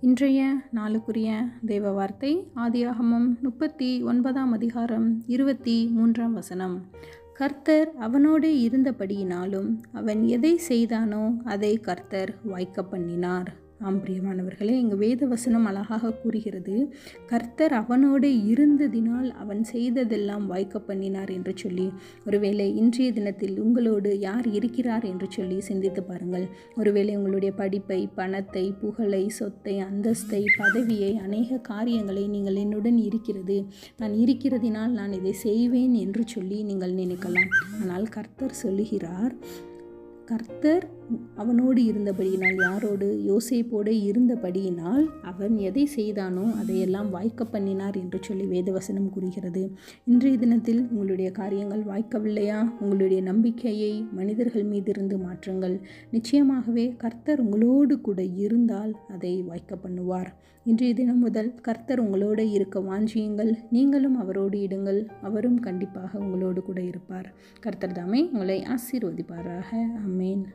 இன்றைய நாளுக்குரிய தேவ வார்த்தை ஆதியாகமம் 39ஆம் அதிகாரம் 23ஆம் வசனம். கர்த்தர் அவனோடு இருந்தபடியினாலும் அவன் எதை செய்தானோ அதை கர்த்தர் வாய்க்க பண்ணினார். பிரியமானவர்களே, எங்கள் வேத வசனம் அழகாக கூறுகிறது, கர்த்தர் அவனோடு இருந்ததினால் அவன் செய்ததெல்லாம் வாய்க்க பண்ணினார் என்று சொல்லி. ஒருவேளை இன்றைய தினத்தில் உங்களோடு யார் இருக்கிறார் என்று சொல்லி சிந்தித்து பாருங்கள். ஒருவேளை உங்களுடைய படிப்பை, பணத்தை, புகழை, சொத்தை, அந்தஸ்தை, பதவியை, அநேக காரியங்களை நீங்கள் என்னுடன் இருக்கிறது, நான் இருக்கிறதினால் நான் இதை செய்வேன் என்று சொல்லி நீங்கள் நினைக்கலாம். ஆனால் கர்த்தர் சொல்லுகிறார், கர்த்தர் அவனோடு இருந்தபடியினால், யாரோடு? யோசேப்போடு இருந்தபடியினால் அவன் எதை செய்தானோ அதையெல்லாம் வாய்க்க பண்ணினார் என்று சொல்லி வேதவசனம் கூறுகிறது. இன்றைய தினத்தில் உங்களுடைய காரியங்கள் வாய்க்கவில்லையா? உங்களுடைய நம்பிக்கையை மனிதர்கள் மீதிருந்து மாற்றுங்கள். நிச்சயமாகவே கர்த்தர் உங்களோடு கூட இருந்தால் அதை வாய்க்க பண்ணுவார். இன்றைய தினம் முதல் கர்த்தர் உங்களோடு இருக்க வாஞ்சியுங்கள். நீங்களும் அவரோடு இடுங்கள். அவரும் கண்டிப்பாக உங்களோடு கூட இருப்பார். கர்த்தர் தாமே உங்களை ஆசீர்வதிப்பாராக. ஆமென்.